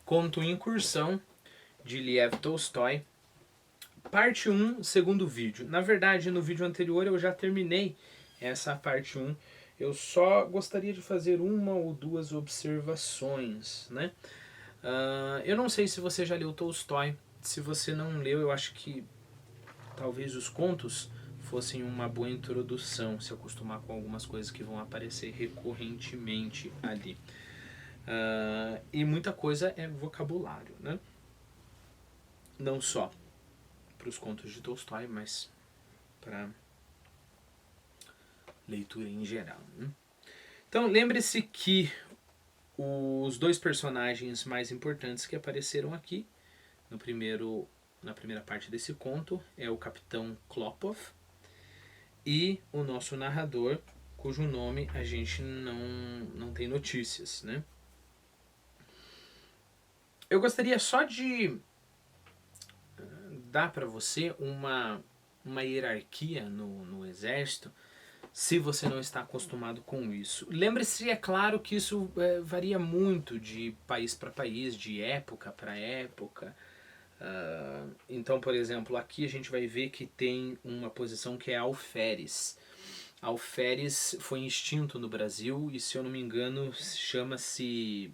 Conto Incursão, de Lev Tolstói, parte 1, segundo vídeo. Na verdade, no vídeo anterior eu já terminei essa parte 1. Eu só gostaria de fazer uma ou duas observações, né? Eu não sei se você já leu Tolstói. Se você não leu, eu acho que talvez os contos fossem uma boa introdução, se acostumar com algumas coisas que vão aparecer recorrentemente ali. E muita coisa é vocabulário, né? Não só para os contos de Tolstói, mas para leitura em geral, né? Então lembre-se que os dois personagens mais importantes que apareceram aqui na primeira parte desse conto é o Capitão Klopov e o nosso narrador, cujo nome a gente não tem notícias, né? Eu gostaria só de dar para você uma hierarquia no exército, se você não está acostumado com isso. Lembre-se, é claro que isso varia muito de país para país, de época para época. Então, por exemplo, aqui a gente vai ver que tem uma posição que é alferes. Alferes foi extinto no Brasil e, se eu não me engano, chama-se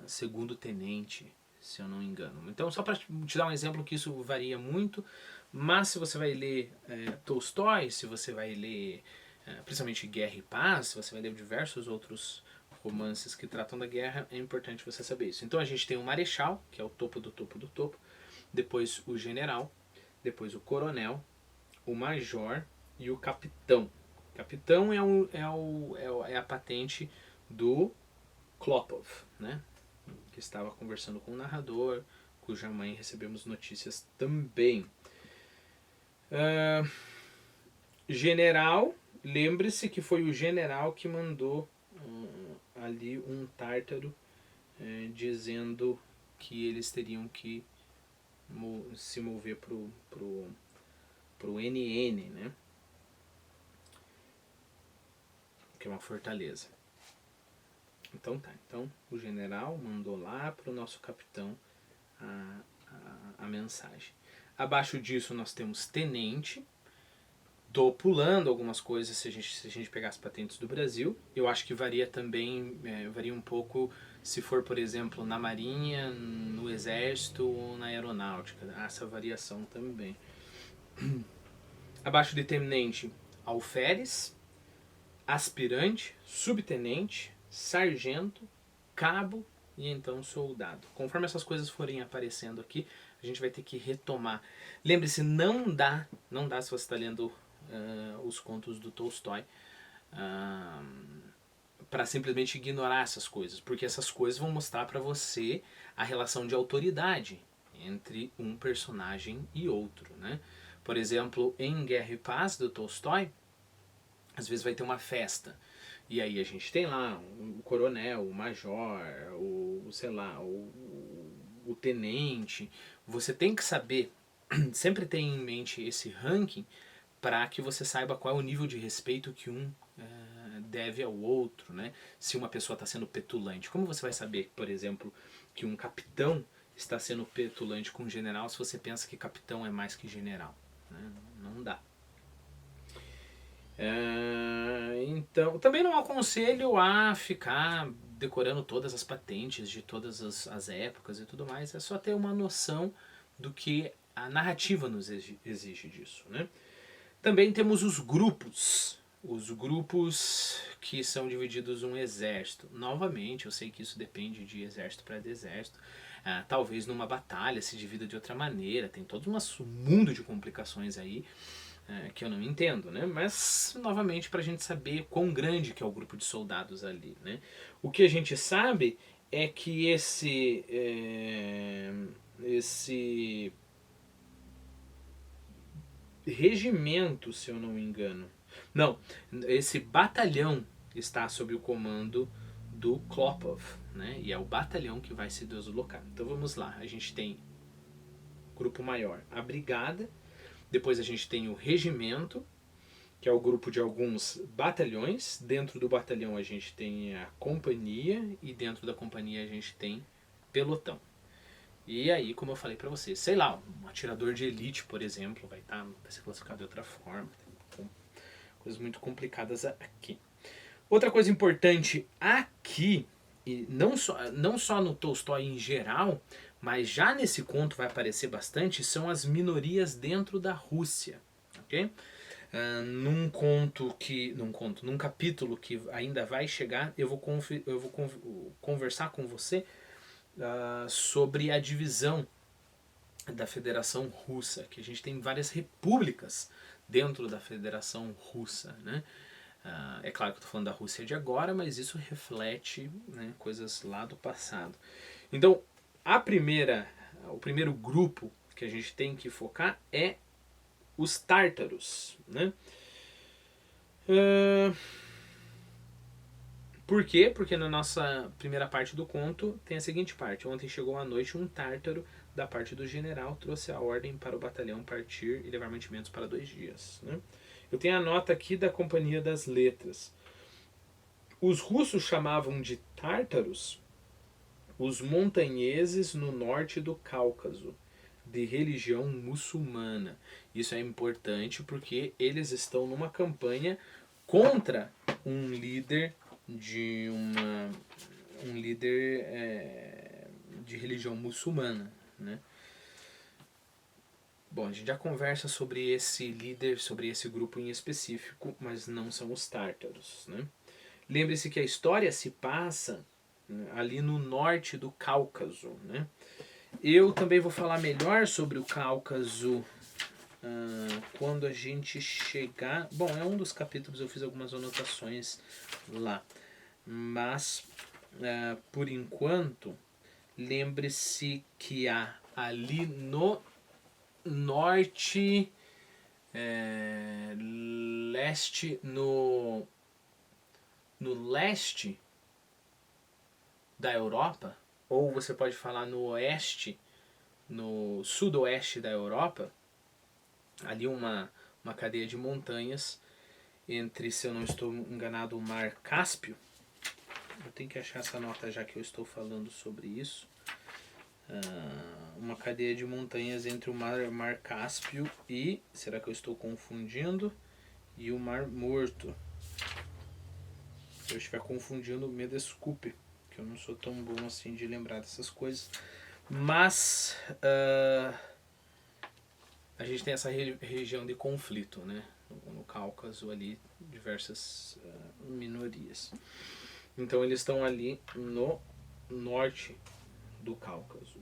segundo tenente, se eu não me engano. Então, só para te dar um exemplo que isso varia muito, mas se você vai ler Tolstói, se você vai ler principalmente Guerra e Paz, se você vai ler diversos outros romances que tratam da guerra, é importante você saber isso. Então a gente tem o marechal, que é o topo do topo do topo, depois o general, depois o coronel, o major e o capitão. Capitão é a patente do Klopov, né? Que estava conversando com o narrador, cuja mãe recebemos notícias também. General, lembre-se que foi o general que mandou ali um tártaro dizendo que eles teriam que se mover pro NN, né? Que é uma fortaleza. Então tá, então o general mandou lá pro nosso capitão a mensagem. Abaixo disso nós temos tenente. Tô pulando algumas coisas se a gente pegar as patentes do Brasil. Eu acho que varia também, varia um pouco se for, por exemplo, na marinha, no exército ou na aeronáutica. Há essa variação também. Abaixo de tenente, alferes, aspirante, subtenente, sargento, cabo e então soldado. Conforme essas coisas forem aparecendo aqui, a gente vai ter que retomar. Lembre-se, não dá se você está lendo os contos do Tolstói para simplesmente ignorar essas coisas, porque essas coisas vão mostrar para você a relação de autoridade entre um personagem e outro, né? Por exemplo, em Guerra e Paz do Tolstói, às vezes vai ter uma festa. E aí a gente tem lá o coronel, o major, sei lá, o tenente. Você tem que saber, sempre ter em mente esse ranking para que você saiba qual é o nível de respeito que um deve ao outro, né? Se uma pessoa está sendo petulante. Como você vai saber, por exemplo, que um capitão está sendo petulante com um general se você pensa que capitão é mais que general? Né? Não dá. Então, também não aconselho a ficar decorando todas as patentes de todas as épocas e tudo mais. É só ter uma noção do que a narrativa nos exige disso, né? Também temos os grupos que são divididos um exército. Novamente, eu sei que isso depende de exército para exército. Talvez numa batalha se divida de outra maneira. Tem todo um mundo de complicações aí que eu não entendo, né? Mas, novamente, para a gente saber quão grande que é o grupo de soldados ali, né? O que a gente sabe é que esse regimento, se eu não me engano. Não, esse batalhão está sob o comando do Klopov, né? E é o batalhão que vai se deslocar. Então vamos lá, a gente tem grupo maior, a brigada, depois a gente tem o regimento, que é o grupo de alguns batalhões. Dentro do batalhão a gente tem a companhia e dentro da companhia a gente tem pelotão. E aí, como eu falei pra vocês, sei lá, um atirador de elite, por exemplo, vai ser classificado de outra forma. Tem coisas muito complicadas aqui. Outra coisa importante aqui, e não só no Tolstói em geral, mas já nesse conto vai aparecer bastante, são as minorias dentro da Rússia. Ok? Num capítulo que ainda vai chegar, eu vou conversar com você sobre a divisão da Federação Russa, que a gente tem várias repúblicas dentro da Federação Russa, né? É claro que eu estou falando da Rússia de agora, mas isso reflete, né, coisas lá do passado. Então, o primeiro grupo que a gente tem que focar é os tártaros, né? Por quê? Porque na nossa primeira parte do conto tem a seguinte parte. Ontem chegou à noite um tártaro da parte do general, trouxe a ordem para o batalhão partir e levar mantimentos para 2 dias. Né? Eu tenho a nota aqui da Companhia das Letras. Os russos chamavam de tártaros os montanheses no norte do Cáucaso, de religião muçulmana. Isso é importante porque eles estão numa campanha contra um líder de de religião muçulmana, né? Bom, a gente já conversa sobre esse líder, sobre esse grupo em específico, mas não são os tártaros, né? Lembre-se que a história se passa, né, ali no norte do Cáucaso, né? Eu também vou falar melhor sobre o Cáucaso quando a gente chegar... Bom, é um dos capítulos, eu fiz algumas anotações lá. Mas, por enquanto, lembre-se que há ali no norte, leste, no leste da Europa, ou você pode falar no oeste, no sudoeste da Europa, ali uma cadeia de montanhas entre, se eu não estou enganado, o Mar Cáspio. Eu tenho que achar essa nota já que eu estou falando sobre isso. Uma cadeia de montanhas entre o Mar Cáspio e... Será que eu estou confundindo? E o Mar Morto. Se eu estiver confundindo, me desculpe, que eu não sou tão bom assim de lembrar dessas coisas. Mas a gente tem essa região de conflito, né? No Cáucaso ali, diversas minorias. Então eles estão ali no norte do Cáucaso.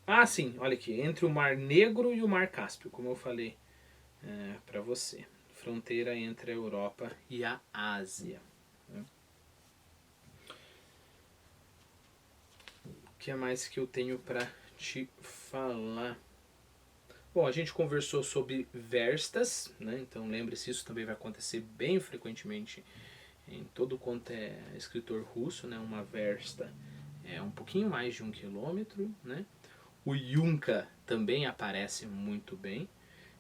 Ah, sim, olha aqui, entre o Mar Negro e o Mar Cáspio, como eu falei para você. Fronteira entre a Europa e a Ásia. Né? O que é mais que eu tenho para te falar? Bom, a gente conversou sobre verstas, né? Então lembre-se, isso também vai acontecer bem frequentemente em todo quanto é escritor russo, né? Uma versta é um pouquinho mais de 1 quilômetro, né? O yunka também aparece muito bem,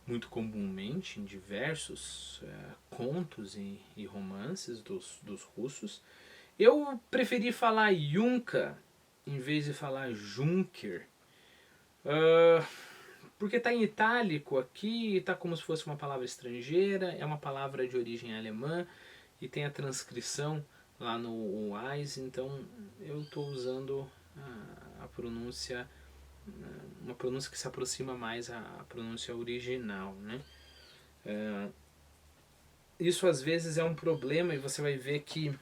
muito comumente em diversos contos e romances dos russos. Eu preferi falar yunka em vez de falar junker, porque está em itálico aqui, está como se fosse uma palavra estrangeira, é uma palavra de origem alemã e tem a transcrição lá no WAIS, então eu estou usando a pronúncia, uma pronúncia que se aproxima mais à pronúncia original, né? Isso às vezes é um problema e você vai ver que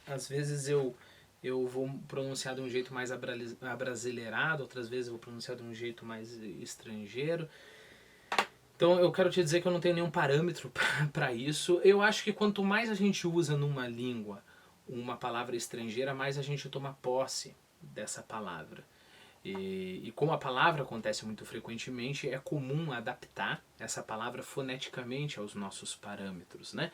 às vezes eu vou pronunciar de um jeito mais abrasileirado, outras vezes eu vou pronunciar de um jeito mais estrangeiro. Então eu quero te dizer que eu não tenho nenhum parâmetro para isso. Eu acho que quanto mais a gente usa numa língua uma palavra estrangeira, mais a gente toma posse dessa palavra. E como a palavra acontece muito frequentemente, é comum adaptar essa palavra foneticamente aos nossos parâmetros, né?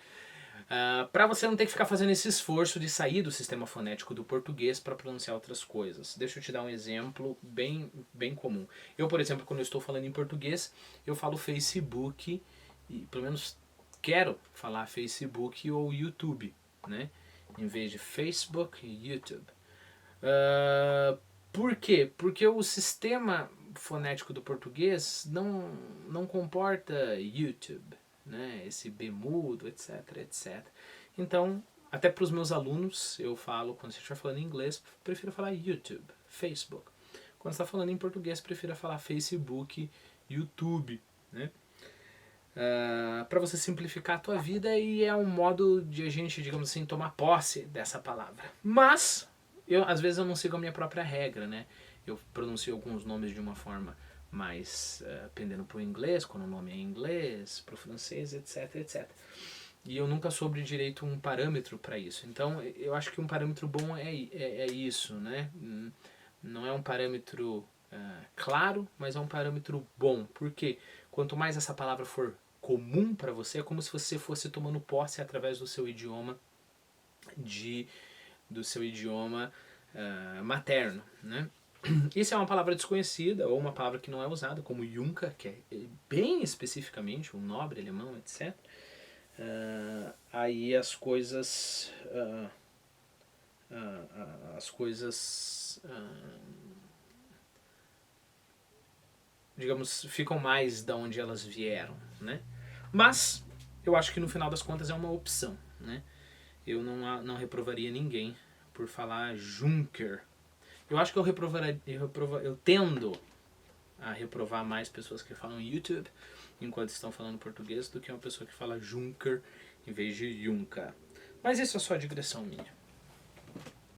Para você não ter que ficar fazendo esse esforço de sair do sistema fonético do português para pronunciar outras coisas. Deixa eu te dar um exemplo bem comum. Eu, por exemplo, quando eu estou falando em português, eu falo Facebook, e pelo menos quero falar Facebook ou YouTube, né? Em vez de Facebook e YouTube. Por quê? Porque o sistema fonético do português não comporta YouTube, né? Esse B mudo, etc, etc. Então, até para os meus alunos, eu falo, quando você estiver falando em inglês, prefiro falar YouTube, Facebook. Quando você está falando em português, prefiro falar Facebook, YouTube, né? Para você simplificar a tua vida, e é um modo de a gente, digamos assim, tomar posse dessa palavra. Mas, às vezes eu não sigo a minha própria regra, né? Eu pronuncio alguns nomes de uma forma mais pendendo para o inglês, quando o nome é em inglês, para o francês, etc, etc. E eu nunca soube direito um parâmetro para isso. Então, eu acho que um parâmetro bom é isso, né? Não é um parâmetro claro, mas é um parâmetro bom. Porque quanto mais essa palavra for comum para você, é como se você fosse tomando posse através do seu idioma materno, né? Isso é uma palavra desconhecida ou uma palavra que não é usada, como Junker, que é bem especificamente um nobre alemão, etc. Aí as coisas digamos, ficam mais da onde elas vieram, né? Mas eu acho que no final das contas é uma opção, né? Eu não reprovaria ninguém por falar Junker. Eu acho que eu tendo a reprovar mais pessoas que falam YouTube enquanto estão falando português do que uma pessoa que fala Junker em vez de Junca. Mas isso é só digressão minha.